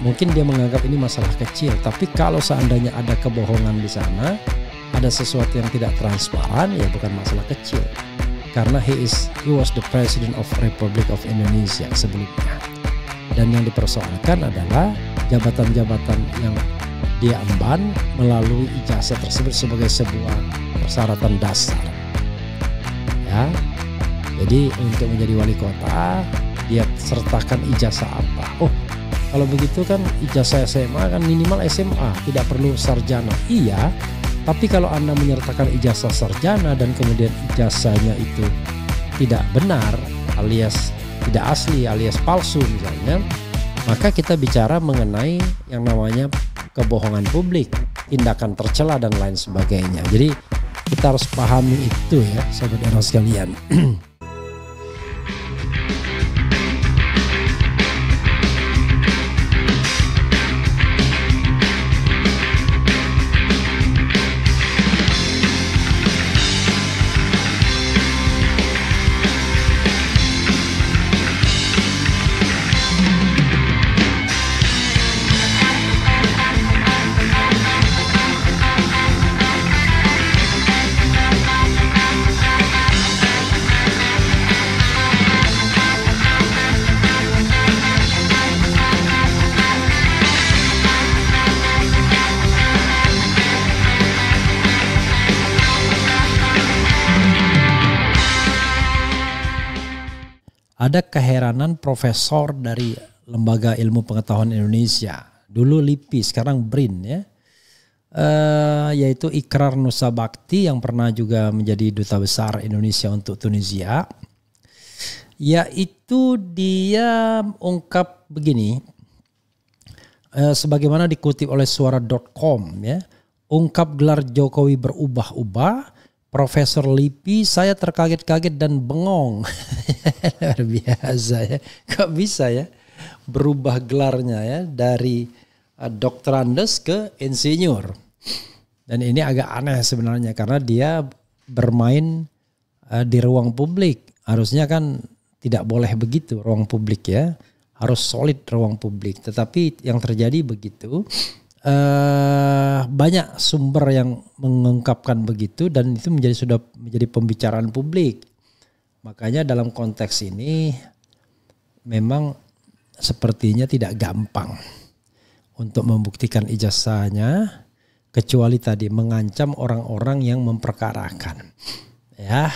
mungkin dia menganggap ini masalah kecil. Tapi kalau seandainya ada kebohongan di sana, ada sesuatu yang tidak transparan, ya bukan masalah kecil. Karena he was the president of Republic of Indonesia sebelumnya. Dan yang dipersoalkan adalah jabatan-jabatan yang dia emban melalui ijazah tersebut sebagai sebuah persyaratan dasar. Ya, jadi untuk menjadi wali kota dia sertakan ijazah apa? Oh, kalau begitu kan ijazah SMA kan minimal SMA, tidak perlu sarjana. Iya, tapi kalau Anda menyertakan ijazah sarjana dan kemudian ijazahnya itu tidak benar alias tidak asli alias palsu misalnya, maka kita bicara mengenai yang namanya kebohongan publik, tindakan tercela dan lain sebagainya. Jadi kita harus pahami itu ya, sahabat era sekalian. Ada keheranan profesor dari Lembaga Ilmu Pengetahuan Indonesia, dulu LIPI, sekarang BRIN ya, yaitu Ikrar Nusa Bakti yang pernah juga menjadi duta besar Indonesia untuk Tunisia. Yaitu dia ungkap begini, sebagaimana dikutip oleh suara.com ya, ungkap gelar Jokowi berubah-ubah. Profesor LIPI, saya terkaget-kaget dan bengong. Luar biasa ya. Kok bisa ya berubah gelarnya ya dari doktorandes ke insinyur. Dan ini agak aneh sebenarnya karena dia bermain di ruang publik. Harusnya kan tidak boleh begitu ruang publik ya. Harus solid ruang publik. Tetapi yang terjadi begitu. Banyak sumber yang mengungkapkan begitu dan itu sudah menjadi pembicaraan publik. Makanya dalam konteks ini memang sepertinya tidak gampang untuk membuktikan ijazahnya, kecuali tadi mengancam orang-orang yang memperkarakan ya,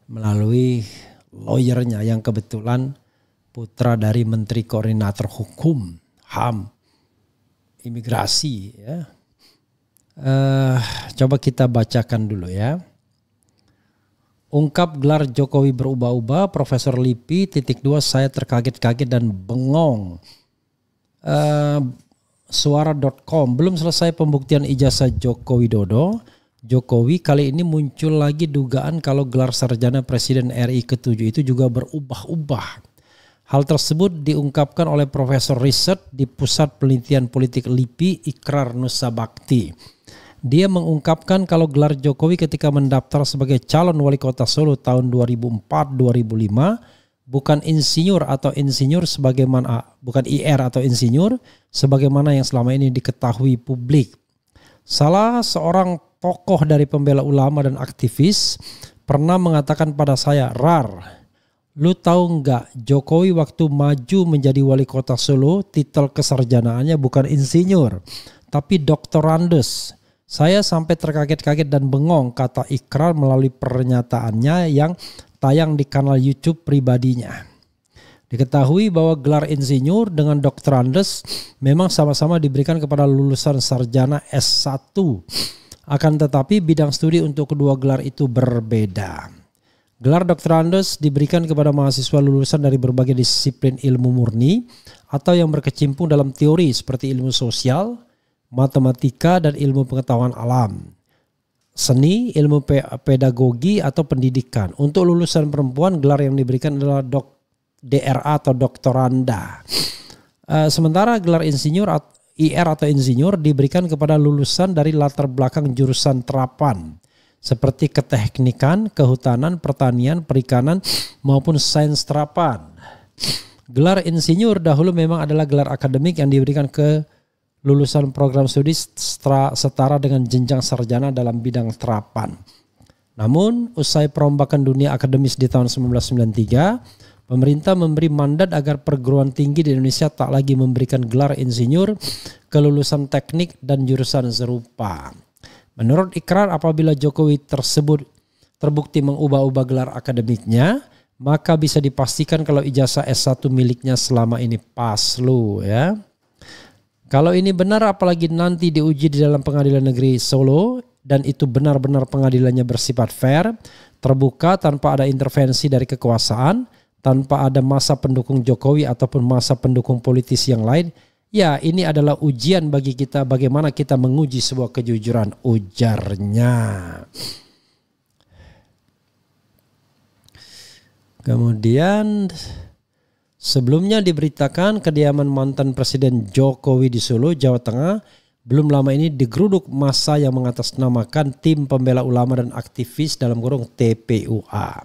melalui lawyernya yang kebetulan putra dari Menteri Koordinator Hukum HAM Imigrasi ya. Coba kita bacakan dulu ya. Ungkap gelar Jokowi berubah-ubah, Profesor LIPI, _2, saya terkaget-kaget dan bengong. Suara.com, belum selesai pembuktian ijazah Joko Widodo. Jokowi kali ini muncul lagi dugaan kalau gelar sarjana Presiden RI ke-7 itu juga berubah-ubah. Hal tersebut diungkapkan oleh Profesor Riset di Pusat Penelitian Politik LIPI, Ikrar Nusa Bakti. Dia mengungkapkan kalau gelar Jokowi ketika mendaftar sebagai calon wali kota Solo tahun 2004-2005 bukan insinyur atau insinyur sebagaimana, bukan IR atau insinyur sebagaimana yang selama ini diketahui publik. Salah seorang tokoh dari pembela ulama dan aktivis pernah mengatakan pada saya, "Rar, lu tahu nggak, Jokowi waktu maju menjadi wali kota Solo titel kesarjanaannya bukan insinyur tapi doktorandes. Saya sampai terkaget-kaget dan bengong," kata Ikrar melalui pernyataannya yang tayang di kanal YouTube pribadinya. Diketahui bahwa gelar insinyur dengan doktorandes memang sama-sama diberikan kepada lulusan sarjana S1. Akan tetapi bidang studi untuk kedua gelar itu berbeda. Gelar doktorandes diberikan kepada mahasiswa lulusan dari berbagai disiplin ilmu murni atau yang berkecimpung dalam teori seperti ilmu sosial, matematika, dan ilmu pengetahuan alam, seni, ilmu pedagogi, atau pendidikan. Untuk lulusan perempuan, gelar yang diberikan adalah DRA atau doktoranda. Sementara gelar insinyur IR atau insinyur diberikan kepada lulusan dari latar belakang jurusan terapan seperti keteknikan, kehutanan, pertanian, perikanan maupun sains terapan. Gelar insinyur dahulu memang adalah gelar akademik yang diberikan ke lulusan program studi setara dengan jenjang sarjana dalam bidang terapan. Namun, usai perombakan dunia akademis di tahun 1993, pemerintah memberi mandat agar perguruan tinggi di Indonesia tak lagi memberikan gelar insinyur ke lulusan teknik dan jurusan serupa. Menurut ikrar, apabila Jokowi terbukti mengubah-ubah gelar akademiknya, maka bisa dipastikan kalau ijazah S1 miliknya selama ini palsu, ya. Kalau ini benar, apalagi nanti diuji di dalam Pengadilan Negeri Solo dan itu benar-benar pengadilannya bersifat fair, terbuka tanpa ada intervensi dari kekuasaan, tanpa ada masa pendukung Jokowi ataupun masa pendukung politisi yang lain, ya ini adalah ujian bagi kita bagaimana kita menguji sebuah kejujuran, ujarnya. Kemudian sebelumnya diberitakan kediaman mantan Presiden Jokowi di Solo, Jawa Tengah belum lama ini digeruduk massa yang mengatasnamakan Tim Pembela Ulama dan Aktivis dalam kurung TPUA.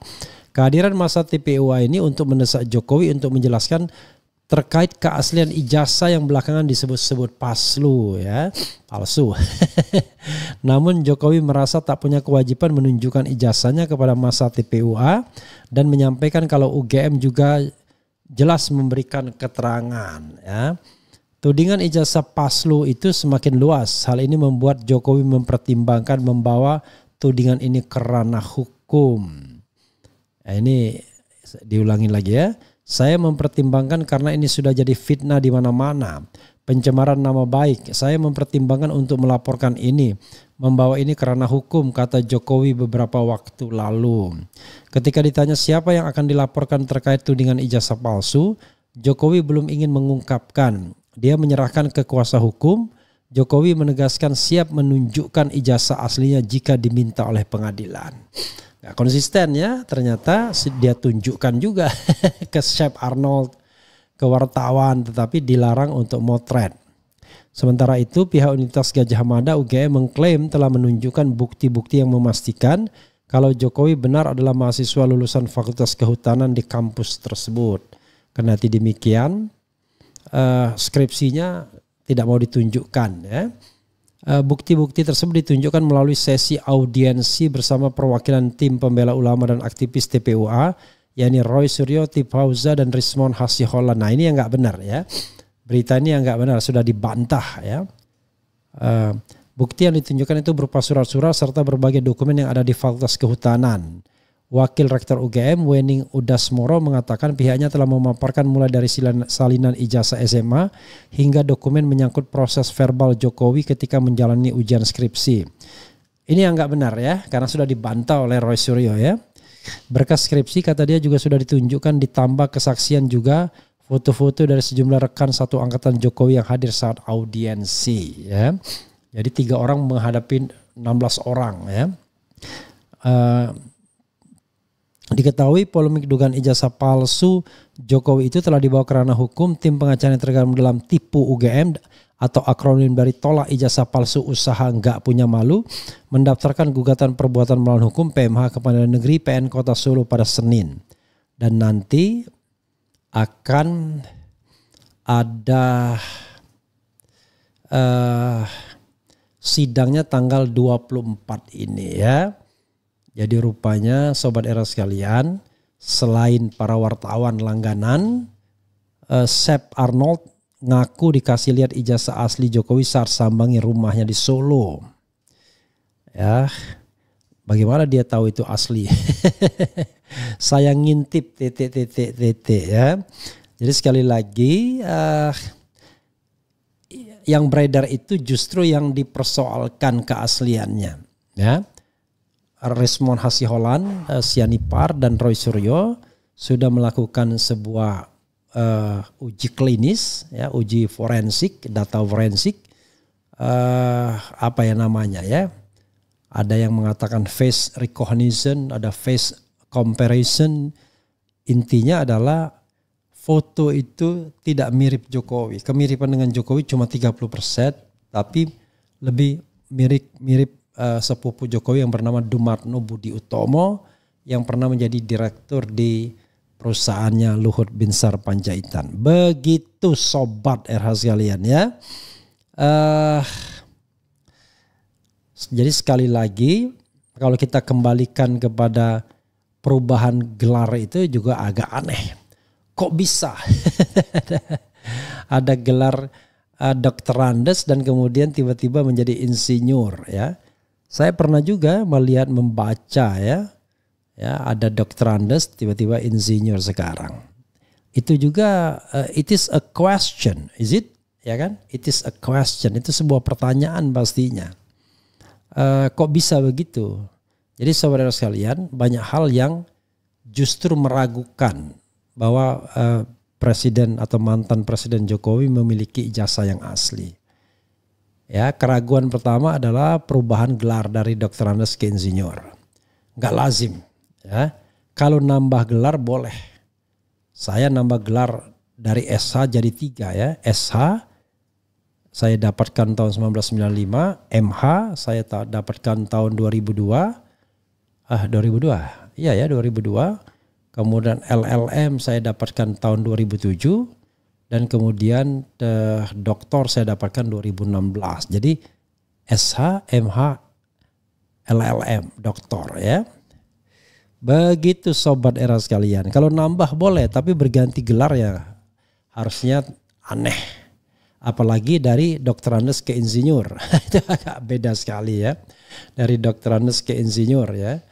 Kehadiran massa TPUA ini untuk mendesak Jokowi untuk menjelaskan terkait keaslian ijazah yang belakangan disebut-sebut palsu, ya, palsu. Namun Jokowi merasa tak punya kewajiban menunjukkan ijazahnya kepada massa TPUA dan menyampaikan kalau UGM juga jelas memberikan keterangan, ya. Tudingan ijazah palsu itu semakin luas. Hal ini membuat Jokowi mempertimbangkan membawa tudingan ini ke ranah hukum. Nah, ini diulangi lagi, ya. Saya mempertimbangkan karena ini sudah jadi fitnah di mana-mana. Pencemaran nama baik. Saya mempertimbangkan untuk melaporkan ini. Membawa ini ke ranah hukum, kata Jokowi beberapa waktu lalu. Ketika ditanya siapa yang akan dilaporkan terkait tudingan ijazah palsu, Jokowi belum ingin mengungkapkan. Dia menyerahkan ke kuasa hukum. Jokowi menegaskan siap menunjukkan ijazah aslinya jika diminta oleh pengadilan. Gak konsisten, ya, ternyata dia tunjukkan juga ke Chef Arnold, ke wartawan, tetapi dilarang untuk motret. Sementara itu pihak Universitas Gadjah Mada UGM mengklaim telah menunjukkan bukti-bukti yang memastikan kalau Jokowi benar adalah mahasiswa lulusan Fakultas Kehutanan di kampus tersebut. Kendati demikian, skripsinya tidak mau ditunjukkan, ya. Bukti-bukti tersebut ditunjukkan melalui sesi audiensi bersama perwakilan Tim Pembela Ulama dan Aktivis TPUA, yakni Roy Suryo, Tipauza, dan Rismon Hasiholan. Nah, ini yang nggak benar, ya. Berita ini yang nggak benar, sudah dibantah, ya. Bukti yang ditunjukkan itu berupa surat-surat serta berbagai dokumen yang ada di Fakultas Kehutanan. Wakil Rektor UGM Wening Udasmoro mengatakan pihaknya telah memaparkan mulai dari salinan ijazah SMA hingga dokumen menyangkut proses verbal Jokowi ketika menjalani ujian skripsi. Ini yang nggak benar, ya, karena sudah dibantah oleh Roy Suryo, ya. Berkas skripsi kata dia juga sudah ditunjukkan, ditambah kesaksian juga foto-foto dari sejumlah rekan satu angkatan Jokowi yang hadir saat audiensi, ya. Jadi 3 orang menghadapi 16 orang, ya. Diketahui polemik dugaan ijazah palsu Jokowi itu telah dibawa ke ranah hukum. Tim pengacara yang tergabung dalam Tipu UGM atau akronim dari Tolak Ijazah Palsu Usaha Nggak Punya Malu mendaftarkan gugatan perbuatan melawan hukum PMH ke Pengadilan Negeri PN Kota Solo pada Senin. Dan nanti akan ada sidangnya tanggal 24 ini, ya. Jadi rupanya Sobat Era sekalian, selain para wartawan langganan, Chef Arnold ngaku dikasih lihat ijazah asli Jokowi saat sambangi rumahnya di Solo. Ya, bagaimana dia tahu itu asli? Saya ngintip titik, ya. Jadi sekali lagi, yang beredar itu justru yang dipersoalkan keasliannya, ya. Rismon Hasiholan, Sianipar, dan Roy Suryo sudah melakukan sebuah uji klinis, ya, uji forensik, data forensik, apa ya namanya, ya. Ada yang mengatakan face recognition, ada face comparison. Intinya adalah foto itu tidak mirip Jokowi. Kemiripan dengan Jokowi cuma 30%, tapi lebih mirip sepupu Jokowi yang bernama Dumarno Budi Utomo yang pernah menjadi direktur di perusahaannya Luhut Binsar Panjaitan. Begitu sobat RH sekalian ya. Jadi sekali lagi kalau kita kembalikan kepada perubahan gelar itu juga agak aneh. Kok bisa ada gelar dokterandes dan kemudian tiba-tiba menjadi insinyur ya. Saya pernah juga membaca ya ada dokterandes tiba-tiba insinyur sekarang. Itu juga it is a question, is it? Ya kan? It is a question, itu sebuah pertanyaan pastinya. Kok bisa begitu? Jadi saudara sekalian, banyak hal yang justru meragukan bahwa presiden atau mantan presiden Jokowi memiliki ijazah yang asli. Ya, keraguan pertama adalah perubahan gelar dari dokterandes ke insinyur. Nggak lazim. Ya, kalau nambah gelar boleh. Saya nambah gelar dari SH jadi 3 ya. SH saya dapatkan tahun 1995, MH saya dapatkan tahun 2002. 2002. Iya ya, 2002. Kemudian LLM saya dapatkan tahun 2007 dan kemudian doktor saya dapatkan 2016. Jadi SH, MH, LLM, doktor ya. Begitu sobat era sekalian. Kalau nambah boleh tapi berganti gelar ya harusnya aneh. Apalagi dari dokterandes ke insinyur. Itu agak beda sekali ya. Dari dokterandes ke insinyur ya.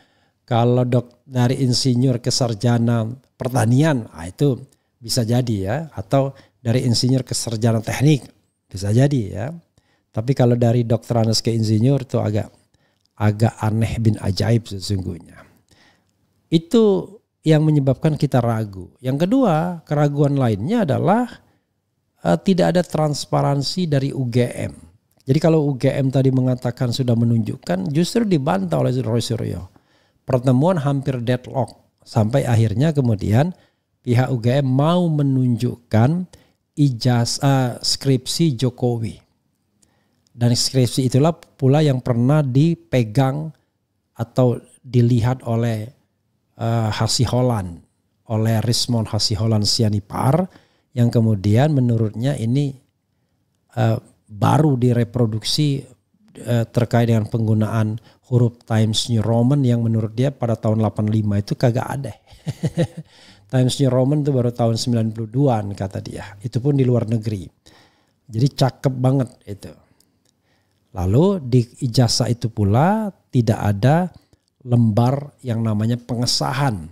Kalau dari insinyur ke sarjana pertanian, itu bisa jadi ya. Atau dari insinyur ke sarjana teknik, bisa jadi ya. Tapi kalau dari dokterandes ke insinyur itu agak aneh bin ajaib sesungguhnya. Itu yang menyebabkan kita ragu. Yang kedua, keraguan lainnya adalah tidak ada transparansi dari UGM. Jadi kalau UGM tadi mengatakan sudah menunjukkan, justru dibantah oleh Roy Suryo. Pertemuan hampir deadlock sampai akhirnya kemudian pihak UGM mau menunjukkan ijazah skripsi Jokowi. Dan skripsi itulah pula yang pernah dipegang atau dilihat oleh Hasiholan, oleh Rismond Hasiholan Sianipar, yang kemudian menurutnya ini baru direproduksi terkait dengan penggunaan huruf Times New Roman yang menurut dia pada tahun 85 itu kagak ada. Times New Roman itu baru tahun 92an kata dia. Itu pun di luar negeri. Jadi cakep banget itu. Lalu di ijazah itu pula tidak ada lembar yang namanya pengesahan.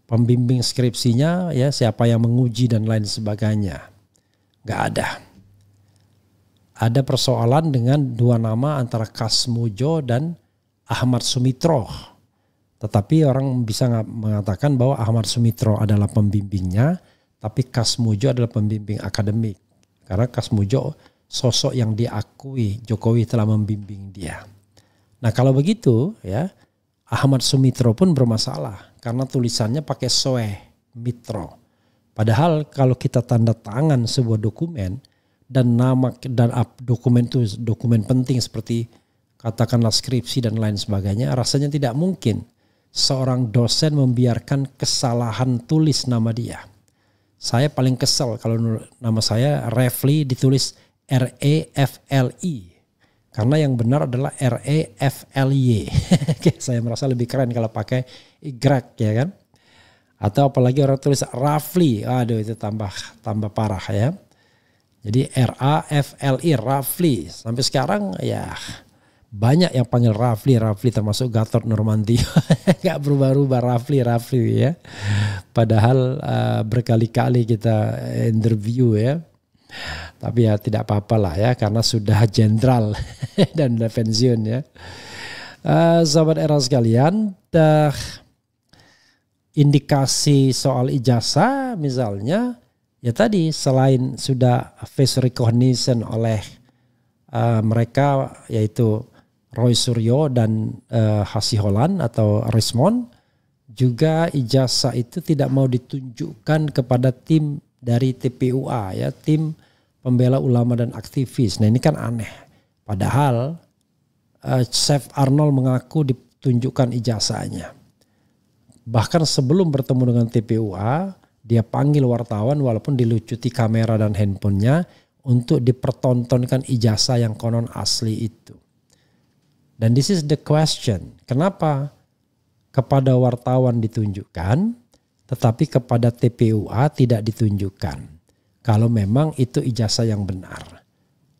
Pembimbing skripsinya ya siapa yang menguji dan lain sebagainya. Gak ada. Ada persoalan dengan dua nama antara Kasmujo dan Ahmad Sumitro. Tetapi orang bisa mengatakan bahwa Ahmad Sumitro adalah pembimbingnya, tapi Kasmujo adalah pembimbing akademik. Karena Kasmujo sosok yang diakui Jokowi telah membimbing dia. Nah kalau begitu ya Ahmad Sumitro pun bermasalah karena tulisannya pakai Soe Mitro. Padahal kalau kita tanda tangan sebuah dokumen dan nama dan dokumen itu dokumen penting seperti katakanlah skripsi dan lain sebagainya, rasanya tidak mungkin seorang dosen membiarkan kesalahan tulis nama dia. Saya paling kesel kalau nama saya Refli ditulis REFLI karena yang benar adalah REFLY. Saya merasa lebih keren kalau pakai Y ya kan. Atau apalagi orang tulis Rafli, aduh itu tambah parah ya. Jadi RAFLI, Rafli. Sampai sekarang ya banyak yang panggil Rafli termasuk Gatot Nurmantio. Gak berubah-ubah Rafli ya. Padahal berkali-kali kita interview ya. Tapi ya tidak apa-apa lah ya karena sudah jenderal dan udah pensiun ya. Sahabat era sekalian, indikasi soal ijazah misalnya ya tadi selain sudah face recognition oleh mereka yaitu Roy Suryo dan Hasiholan atau Rismond, juga ijazah itu tidak mau ditunjukkan kepada tim dari TPUA ya, tim pembela ulama dan aktivis. Nah ini kan aneh. Padahal Chef Arnold mengaku ditunjukkan ijazahnya. Bahkan sebelum bertemu dengan TPUA, dia panggil wartawan walaupun dilucuti kamera dan handphonenya untuk dipertontonkan ijazah yang konon asli itu. Dan this is the question, kenapa kepada wartawan ditunjukkan tetapi kepada TPUA tidak ditunjukkan? Kalau memang itu ijazah yang benar.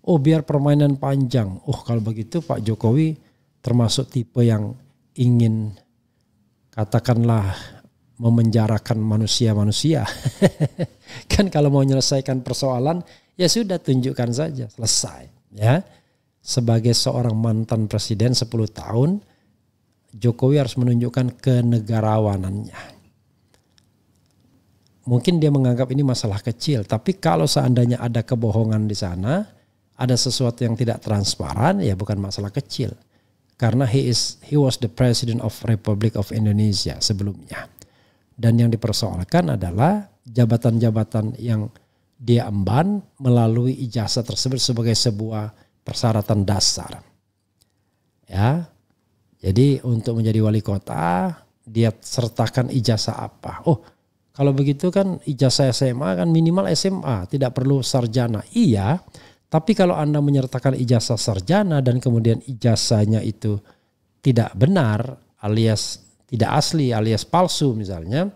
Oh biar permainan panjang. Oh kalau begitu Pak Jokowi termasuk tipe yang ingin katakanlah memenjarakan manusia-manusia. Kan kalau mau menyelesaikan persoalan ya sudah tunjukkan saja, selesai. Ya, sebagai seorang mantan presiden 10 tahun, Jokowi harus menunjukkan kenegarawanannya. Mungkin dia menganggap ini masalah kecil, tapi kalau seandainya ada kebohongan di sana, ada sesuatu yang tidak transparan, ya bukan masalah kecil. Karena he was the president of Republic of Indonesia sebelumnya. Dan yang dipersoalkan adalah jabatan-jabatan yang dia emban melalui ijazah tersebut sebagai sebuah persyaratan dasar. Ya. Jadi untuk menjadi wali kota dia sertakan ijazah apa? Oh, kalau begitu kan ijazah SMA kan minimal SMA, tidak perlu sarjana. Iya. Tapi kalau Anda menyertakan ijazah sarjana dan kemudian ijazahnya itu tidak benar alias tidak asli alias palsu misalnya,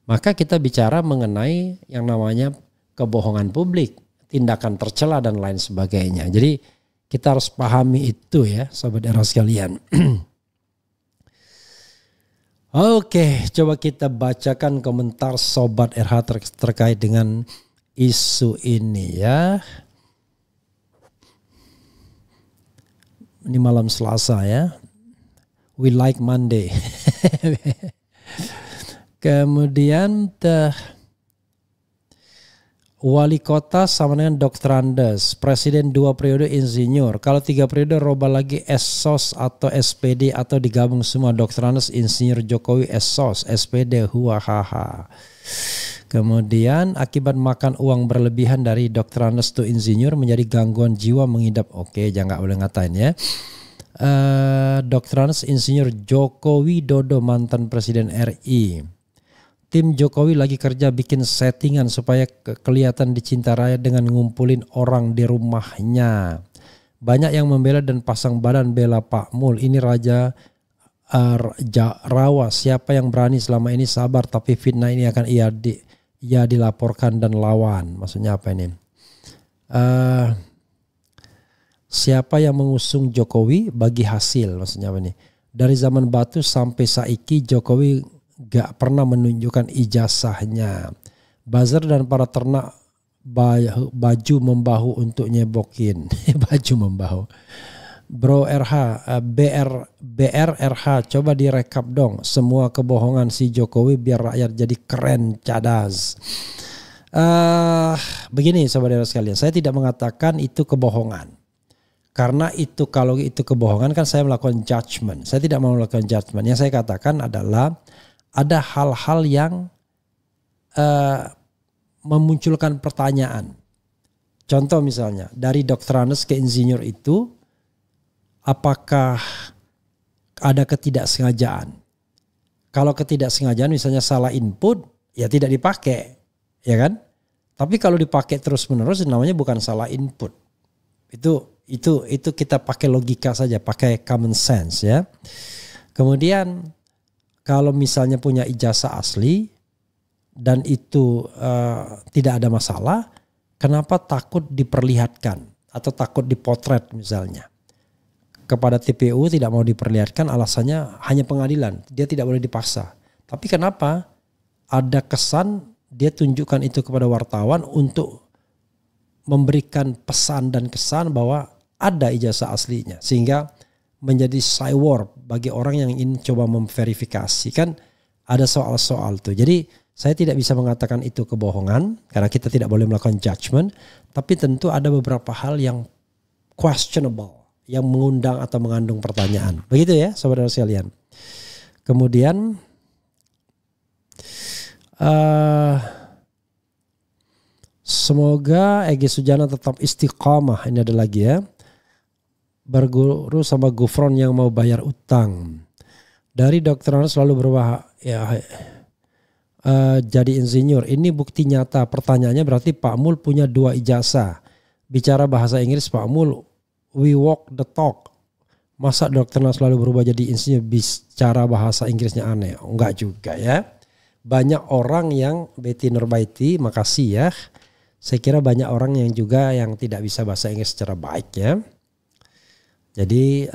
maka kita bicara mengenai yang namanya kebohongan publik, tindakan tercela dan lain sebagainya. Jadi kita harus pahami itu ya Sobat Era sekalian. Oke, coba kita bacakan komentar Sobat RH terkait dengan isu ini ya. Ini malam Selasa ya. We like Monday. Kemudian wali kota sama dengan Doktrandes. Presiden 2 periode insinyur. Kalau 3 periode roba lagi esos atau SPD atau digabung semua Doktrandes insinyur Jokowi esos SPD huahaha. Kemudian akibat makan uang berlebihan dari Doktrandes to insinyur menjadi gangguan jiwa mengidap. Oke, jangan boleh ngatain ya. Doktrandes insinyur Joko Widodo mantan presiden RI. Tim Jokowi lagi kerja bikin settingan supaya kelihatan dicinta rakyat dengan ngumpulin orang di rumahnya. Banyak yang membela dan pasang badan bela Pak Mul. Ini Raja Rawa. Siapa yang berani selama ini sabar tapi fitnah ini akan ia dilaporkan dan lawan. Maksudnya apa ini? Siapa yang mengusung Jokowi bagi hasil. Maksudnya apa ini? Dari zaman Batu sampai saiki Jokowi gak pernah menunjukkan ijazahnya. Buzzer dan para ternak baju membahu untuk nyebokin. Baju membahu. Bro RH, BR RH, coba direkap dong semua kebohongan si Jokowi biar rakyat jadi keren cadas. Begini saudara sekalian, saya tidak mengatakan itu kebohongan. Karena itu kalau itu kebohongan kan saya melakukan judgment. Saya tidak mau melakukan judgment. Yang saya katakan adalah ada hal-hal yang memunculkan pertanyaan. Contoh misalnya dari Doktrandes ke insinyur itu, apakah ada ketidaksengajaan? Kalau ketidaksengajaan misalnya salah input, ya tidak dipakai, ya kan? Tapi kalau dipakai terus-menerus namanya bukan salah input. Itu kita pakai logika saja, pakai common sense ya. Kemudian kalau misalnya punya ijazah asli dan itu tidak ada masalah, kenapa takut diperlihatkan atau takut dipotret misalnya? Kepada TPU tidak mau diperlihatkan alasannya hanya pengadilan, dia tidak boleh dipaksa. Tapi kenapa ada kesan dia tunjukkan itu kepada wartawan untuk memberikan pesan dan kesan bahwa ada ijazah aslinya, sehingga menjadi cyber bagi orang yang ingin coba memverifikasi. Kan ada soal-soal tuh. Jadi saya tidak bisa mengatakan itu kebohongan karena kita tidak boleh melakukan judgment, tapi tentu ada beberapa hal yang questionable, yang mengundang atau mengandung pertanyaan. Begitu ya saudara sekalian. Kemudian semoga Egy Sujana tetap istiqamah. Ini ada lagi ya. Berguru sama Gufron yang mau bayar utang. Dari Doktrandes selalu berubah. ya jadi insinyur. Ini bukti nyata. Pertanyaannya berarti Pak Mul punya 2 ijazah. Bicara bahasa Inggris Pak Mul, we walk the talk. Masa dokternya selalu berubah jadi insinyur bicara bahasa Inggrisnya aneh? Enggak juga ya. Banyak orang yang Betty Nurbaiti, makasih ya. Saya kira banyak orang yang juga yang tidak bisa bahasa Inggris secara baik ya. Jadi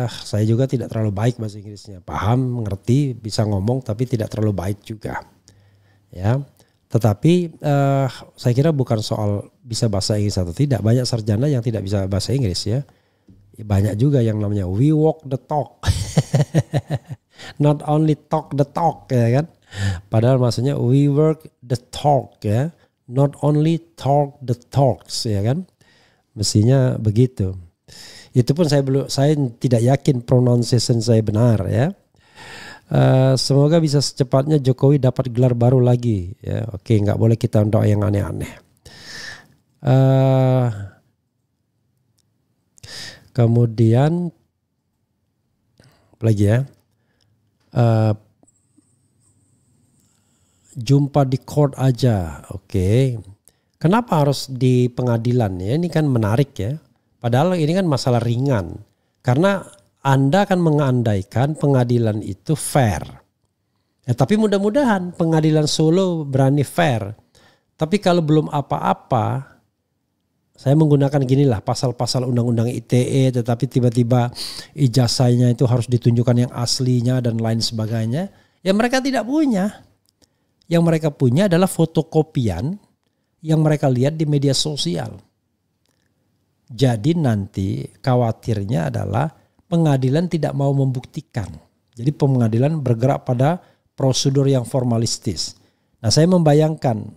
saya juga tidak terlalu baik bahasa Inggrisnya. Paham, mengerti, bisa ngomong tapi tidak terlalu baik juga. Ya. Tetapi saya kira bukan soal bisa bahasa Inggris atau tidak. Banyak sarjana yang tidak bisa bahasa Inggris ya. Banyak juga yang namanya we walk the talk. Not only talk the talk ya kan. Padahal maksudnya we work the talk ya. Not only talk the talks ya kan. Mestinya begitu. Itu pun saya tidak yakin pronunciation saya benar ya. Semoga bisa secepatnya Jokowi dapat gelar baru lagi ya. Oke, nggak boleh kita doa yang aneh-aneh. Kemudian apa lagi ya? Jumpa di court aja. Oke. Kenapa harus di pengadilan ya? Ini kan menarik ya. Padahal ini kan masalah ringan. Karena Anda akan mengandaikan pengadilan itu fair. Ya, tapi mudah-mudahan pengadilan Solo berani fair. Tapi kalau belum apa-apa, saya menggunakan ginilah pasal-pasal undang-undang ITE, tetapi tiba-tiba ijazahnya itu harus ditunjukkan yang aslinya dan lain sebagainya. Ya mereka tidak punya. Yang mereka punya adalah fotokopian yang mereka lihat di media sosial. Jadi nanti khawatirnya adalah pengadilan tidak mau membuktikan. Jadi pengadilan bergerak pada prosedur yang formalistis. Nah saya membayangkan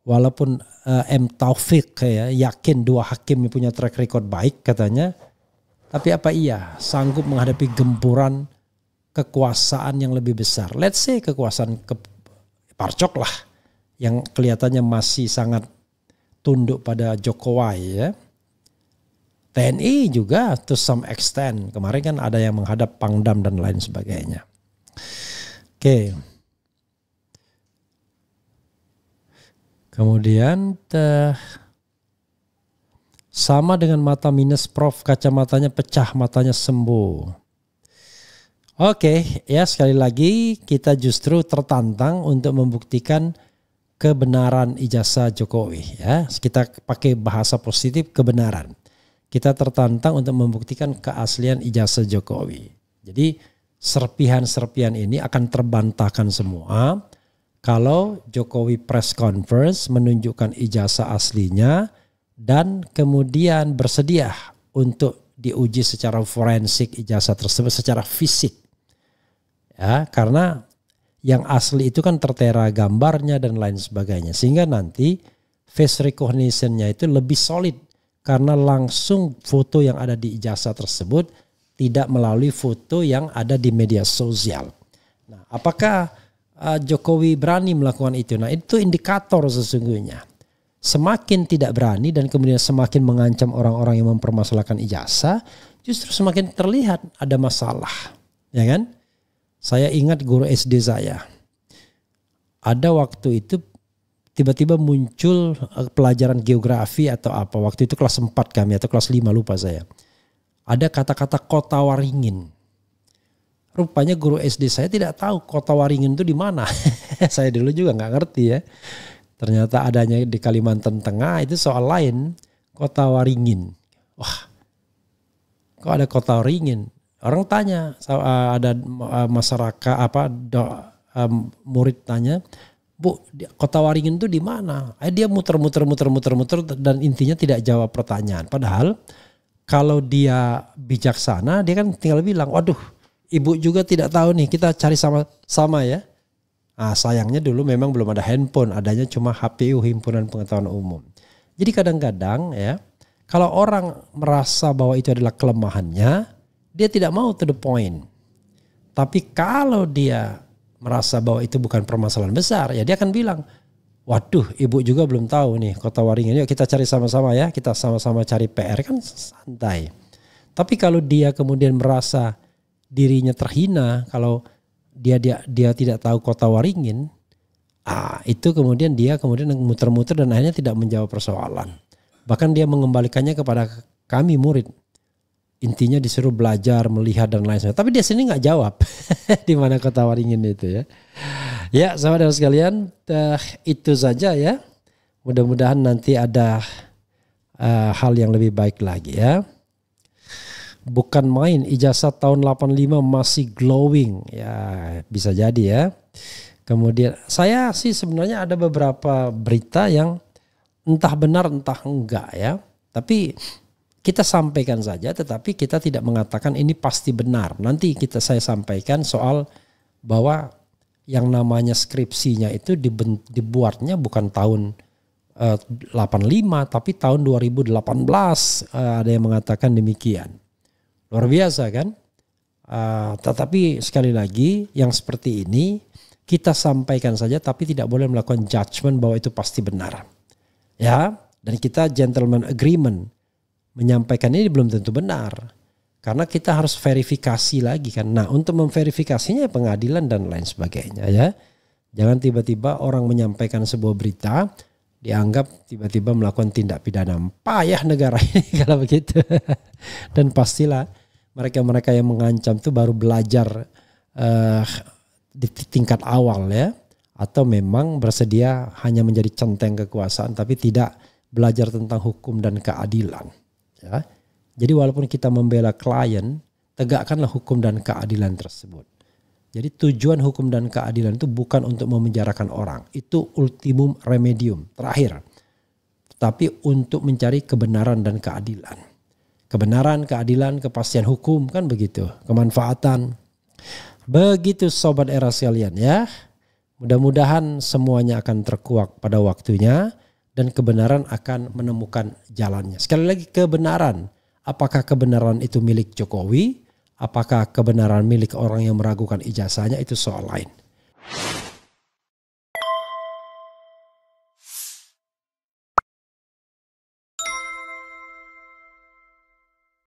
walaupun M. Taufik ya, yakin 2 hakim yang punya track record baik katanya. Tapi apa iya sanggup menghadapi gempuran kekuasaan yang lebih besar. Let's say kekuasaan Parcok lah yang kelihatannya masih sangat tunduk pada Jokowi ya. TNI juga to some extent. Kemarin kan ada yang menghadap Pangdam dan lain sebagainya. Oke. Kemudian sama dengan mata minus Prof, kacamatanya pecah, matanya sembuh. Oke, ya sekali lagi kita justru tertantang untuk membuktikan kebenaran ijazah Jokowi ya. Kita pakai bahasa positif kebenaran. Kita tertantang untuk membuktikan keaslian ijazah Jokowi. Jadi serpihan-serpihan ini akan terbantahkan semua kalau Jokowi press conference menunjukkan ijazah aslinya dan kemudian bersedia untuk diuji secara forensik ijazah tersebut secara fisik. Ya, karena yang asli itu kan tertera gambarnya dan lain sebagainya. Sehingga nanti face recognition-nya itu lebih solid. Karena langsung foto yang ada di ijazah tersebut tidak melalui foto yang ada di media sosial. Nah, apakah Jokowi berani melakukan itu? Nah, itu indikator sesungguhnya. Semakin tidak berani dan kemudian semakin mengancam orang-orang yang mempermasalahkan ijazah, justru semakin terlihat ada masalah. Ya kan? Saya ingat guru SD saya. Ada waktu itu tiba-tiba muncul pelajaran geografi atau apa. Waktu itu kelas 4 kami atau kelas 5 lupa saya. Ada kata-kata Kota Waringin. Rupanya guru SD saya tidak tahu Kota Waringin itu di mana. Saya dulu juga nggak ngerti ya. Ternyata adanya di Kalimantan Tengah itu soal lain. Kota Waringin. Wah, kok ada Kota Waringin? Orang tanya, ada masyarakat murid tanya, Bu, Kota Waringin itu di mana? Dia muter dan intinya tidak jawab pertanyaan. Padahal kalau dia bijaksana, dia kan tinggal bilang, waduh, ibu juga tidak tahu nih, kita cari sama-sama ya. Nah, sayangnya dulu memang belum ada handphone, adanya cuma HPU, Himpunan Pengetahuan Umum. Jadi kadang-kadang ya, kalau orang merasa bahwa itu adalah kelemahannya, dia tidak mau to the point. Tapi kalau dia merasa bahwa itu bukan permasalahan besar, ya dia akan bilang, waduh, ibu juga belum tahu nih Kota Waringin, yuk kita cari sama-sama ya, kita sama-sama cari PR, kan santai. Tapi kalau dia kemudian merasa dirinya terhina, kalau dia tidak tahu kota Waringin, itu kemudian dia muter-muter dan akhirnya tidak menjawab persoalan. Bahkan dia mengembalikannya kepada kami murid. Intinya disuruh belajar, melihat dan lain sebagainya. Tapi dia sendiri nggak jawab di mana kota Waringin itu ya. Ya, sahabat sekalian, itu saja ya. Mudah-mudahan nanti ada hal yang lebih baik lagi ya. Bukan main, ijazah tahun 85 masih glowing. Ya, bisa jadi ya. Kemudian saya sih sebenarnya ada beberapa berita yang entah benar entah enggak ya. Tapi kita sampaikan saja, tetapi kita tidak mengatakan ini pasti benar. Nanti saya sampaikan soal bahwa yang namanya skripsinya itu dibuatnya bukan tahun 85 tapi tahun 2018. Ada yang mengatakan demikian. Luar biasa kan? Tetapi sekali lagi yang seperti ini kita sampaikan saja, tapi tidak boleh melakukan judgement bahwa itu pasti benar. Ya, dan kita gentleman agreement. Menyampaikan ini belum tentu benar. Karena kita harus verifikasi lagi kan. Nah, untuk memverifikasinya pengadilan dan lain sebagainya ya. Jangan tiba-tiba orang menyampaikan sebuah berita dianggap tiba-tiba melakukan tindak pidana. Payah negara ini kalau begitu. Dan pastilah mereka-mereka yang mengancam itu baru belajar di tingkat awal ya. Atau memang bersedia hanya menjadi centeng kekuasaan tapi tidak belajar tentang hukum dan keadilan. Ya. Jadi walaupun kita membela klien, tegakkanlah hukum dan keadilan tersebut. Jadi tujuan hukum dan keadilan itu bukan untuk memenjarakan orang. Itu ultimum remedium, terakhir. Tapi untuk mencari kebenaran dan keadilan. Kebenaran, keadilan, kepastian hukum kan begitu. Kemanfaatan. Begitu sobat era sekalian ya. Mudah-mudahan semuanya akan terkuak pada waktunya. Dan kebenaran akan menemukan jalannya. Sekali lagi kebenaran. Apakah kebenaran itu milik Jokowi? Apakah kebenaran milik orang yang meragukan ijazahnya? Itu soal lain.